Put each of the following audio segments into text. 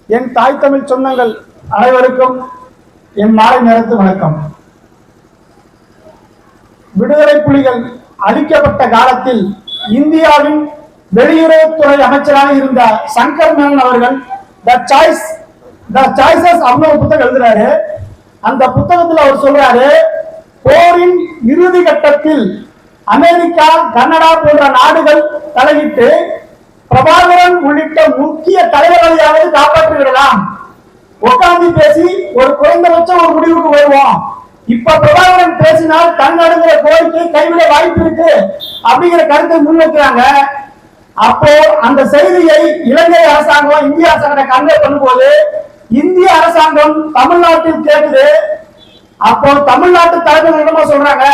என் தாய் தமிழ் சொந்தங்கள் அனைவருக்கும் என் மாலை நேரத்து வணக்கம். விடுதலை புலிகள் அழிக்கப்பட்ட காலத்தில் இந்தியாவின் வெளியுறவுத்துறை அமைச்சராக இருந்த சங்கர் மேனன் அவர்கள் த சாய்ஸஸ் அப்படின்னு புத்தகம் எழுதுறாரு. அந்த புத்தகத்தில் அவர் சொல்றாரு, போரின் இறுதி கட்டத்தில் அமெரிக்கா, கனடா போன்ற நாடுகள் தலையிட்டு பிரபாகரன் உள்ளிட்ட முக்கிய தலைவர்களையாவது காப்பாற்றி விடலாம். உட்கார்ந்து பேசி ஒரு குறைந்தபட்சம் ஒரு முடிவுக்கு வருவோம். இப்ப பிரபாகரன் பேசினால் தன்னடுங்கிற கோரிக்கை கைவிட வாய்ப்பு இருக்கு அப்படிங்கிற கருத்தை முன்வைக்கிறாங்க. அப்போ அந்த செய்தியை இலங்கை அரசாங்கம் இந்திய அரசாங்கத்தை கன்வே பண்ணும்போது இந்திய அரசாங்கம் தமிழ்நாட்டில் கேட்குது. அப்போ தமிழ்நாட்டு தலைவர்களிடமா சொல்றாங்க,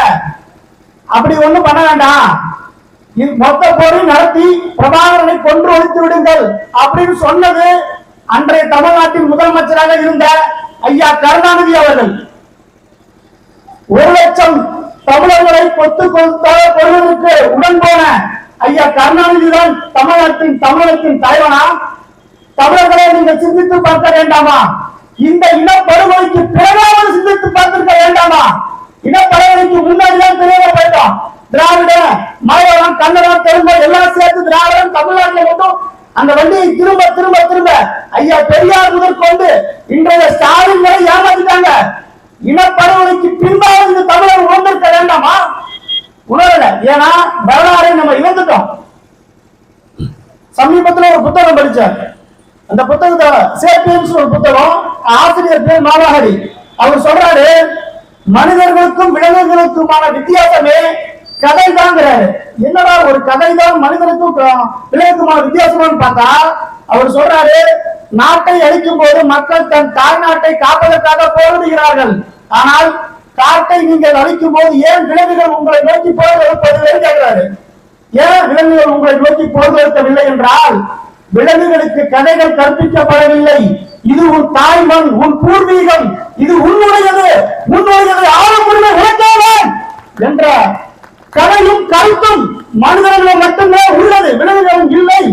அப்படி ஒண்ணும் பண்ண வேண்டாம், மொத்த போரை நடத்தி பிரபாகரனை கொன்று ஒழித்து விடுங்கள் அப்படின்னு சொன்னது அன்றைய தமிழ்நாட்டின் முதலமைச்சராக இருந்த ஐயா கருணாநிதி அவர்கள். 1,00,000 தமிழர்களை கொத்து கொள்வதற்கு உடன் போன ஐயா கருணாநிதி தான் தமிழகத்தின் தலைவனா? தமிழர்களை நீங்கள் சிந்தித்து பார்க்க வேண்டாமா? இந்த இனப்படுகொலைக்கு பிறகாவது சிந்தித்து பார்த்திருக்க வேண்டாமா? இனப்படுகொலைக்கு முன்னாடிதான் தெரிய போயிட்டோம். திராவிட, மலையாளம், கன்னடம், தெலுங்கு எல்லாம் சேர்த்து திராவிடம் தமிழ்நாட்டில் மட்டும் அந்த வண்டியை திரும்ப திரும்ப திரும்ப ஐயா பெரியார் முதற்கொண்டு இன்றைய ஸ்டாலின் வரை ஏமாத்திட்டாங்க. இனப்படுகொலைக்கு பின்பாக இந்த தமிழர் உணர்ந்திருக்க வேண்டாமா? உணரல. ஏன்னா வரலாறை நம்ம இழந்துட்டோம். சமீபத்தில் ஒரு புத்தகம் படிச்சார். அந்த புத்தகத்தை சேப்பியன்ஸ் ஒரு புத்தகம், ஆசிரியர் பேர் மாவாஹரி. அவர் சொல்றாரு, மனிதர்களுக்கும் விலங்குகளுக்குமான வித்தியாசமே கதை தாங்கிறாரு. என்னடா ஒரு கதை தான் மனிதனுக்கும் விலங்குக்குமான வித்தியாசம்னு பார்த்தா அவர் சொல்றாரு, நாட்டை அழிக்கும் போது மக்கள் தன் தாய் நாட்டை காப்பதற்காக போராடுகிறார்கள். ஆனால் காட்டை நீங்கள் அழிக்கும் போது ஏன் விலங்குகள் உங்களை நோக்கி போராடுவது கேட்கிறாரு. ஏன் விலங்குகள் உங்களை நோக்கி போராடவில்லை என்றால், விலங்குகளுக்கு கதைகள் கற்பிக்கப்படவில்லை. இது உன் தாய்மண், உன் பூர்வீகம், இது உன்னுடையது, ஆளும் உரிமை உழைக்காமல் என்ற கதையும் கருத்தும் மனிதர்கள் மட்டுமே உள்ளது, விலங்குகளும் இல்லை.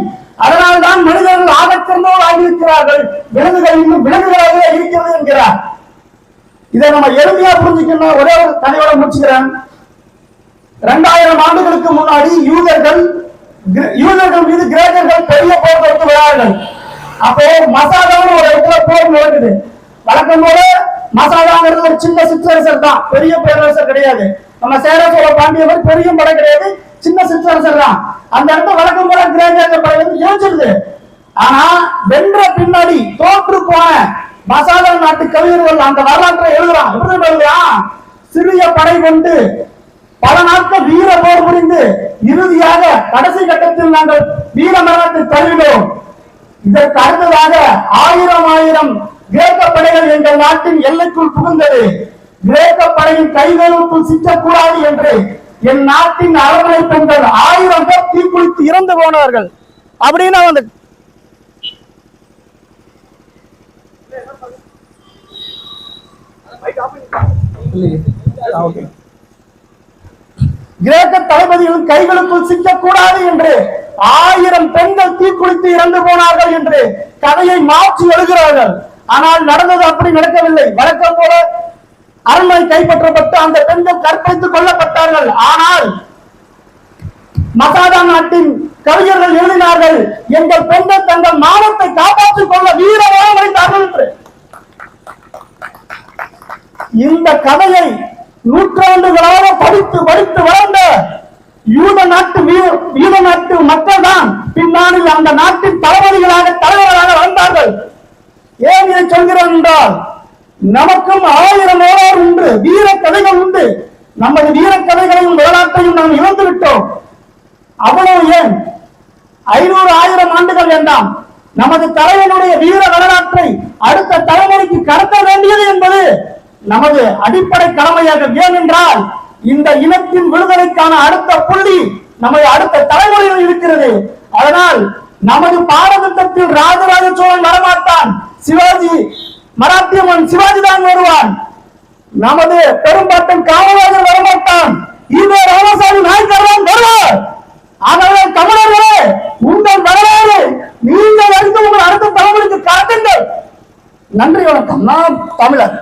அதனால்தான் மனிதர்கள் ஆகச்சிறந்தோர் ஆகியிருக்கிறார்கள், விலங்குகள் இன்னும் விலங்குகளாகவே இருக்கிறது என்கிறார். இதை நம்ம எளிமையா புரிஞ்சுக்கணும். ஒரே ஒரு கதையோட முடிச்சுக்கிறேன். 2000 ஆண்டுகளுக்கு முன்னாடி யூதர்கள் மீது கிரேக்கர்கள் பெரிய போர் தொடுத்துகிறார்கள். அப்போ மசாதான ஒரு இடத்துல போர் நடக்குது. வழக்கம் போல மசாதாங்கிறது ஒரு சின்ன சிற்றரசர் தான், பெரிய பேரரசர் கிடையாது. நம்ம சேர சோழ பாண்டியவர் பெரிய படை கிடையாது, சின்ன சிற்றரசர் தான். அந்த இடத்துல வழக்கம் போல கிரேக்க படை வந்து இணைச்சிருது. ஆனா வென்ற பின்னாடி தோற்று போன மசாதா நாட்டு கவிஞர்கள் அந்த வரலாற்றை எழுதுறான். எப்படி எழுதுறான்? சிறிய படை கொண்டு பல நாட்கள் வீர போர் புரிந்து இறுதியாக கடைசி கட்டத்தில் நாங்கள் வீர மரணத்தை தருகிறோம். இதற்கு அடுத்ததாக 1000 கிரேக்க படைகள் எங்கள் நாட்டின் எல்லைக்குள் புகுந்தது. கிரேக்க படையின் கைகளுக்குள் சிக்கக்கூடாது என்று என் நாட்டின் அரண்மனை பெண்கள் 1000 பேர் தீக்குளித்து இறந்து போனார்கள் அப்படின்னு அந்த கிரேக்க தளபதிகளின் கைகளுக்குள் சிக்கக்கூடாது என்று 1000 பெண்கள் தீக்குளித்து இறந்து போனார்கள் என்று கதையை மாற்றி எழுதுகிறார்கள். ஆனால் நடந்தது அப்படி நடக்கவில்லை. வழக்கம் போல அரண்மனை கைப்பற்றப்பட்டு அந்த பெண்கள் கற்பழித்துக் கொல்லப்பட்டார்கள். ஆனால் மசாதா நாட்டின் கவிஞர்கள் எழுதினார்கள், எங்கள் பெண்கள் தங்கள் மானத்தை காப்பாற்றிக் கொள்ள வீரமாக வளைந்தார்கள் என்று. இந்த கதையை நூற்றாண்டுகளாக படித்து படித்து வளர்ந்த யூத நாட்டு மக்கள் தான் பின்னாளில் அந்த நாட்டின் தலைவர்களாக வந்தார்கள். ஏன் இதை சொல்கிறேன் என்றால், நமக்கும் 1000 வரலாறு உண்டு, வீர கதைகள் உண்டு. நமது வீர கதைகளையும் வரலாற்றையும் நாம் இழந்து விட்டோம். அவ்வளவு ஏன் 500 1000 ஆண்டுகள் வேண்டாம், நமது தலைவனுடைய வீர வரலாற்றை அடுத்த தலைமுறைக்கு கடத்த வேண்டியது என்பது நமது அடிப்படை கடமையாக. ஏனென்றால் இந்த இனத்தின் விடுதலைக்கான அடுத்த புள்ளி நமது அடுத்த தலைமுறையில் இருக்கிறது. அதனால் நமது பாரதத்தில் ராஜராஜ சோழன் வரமாட்டான், மராத்திய மன்னன் சிவாஜி தான் வருவான். நமது பெரும்பாட்டன் காமராஜர் வரமாட்டான், ஈவே ராமசாமி நாயக்கர் தான் வருவார். ஆகவே தமிழர்களே, உங்கள் வரலாறு நீங்கள் அறிந்து உங்கள் அடுத்த தலைமுறைக்கு காட்டுங்கள். நன்றி வணக்கம். நான் தமிழர்.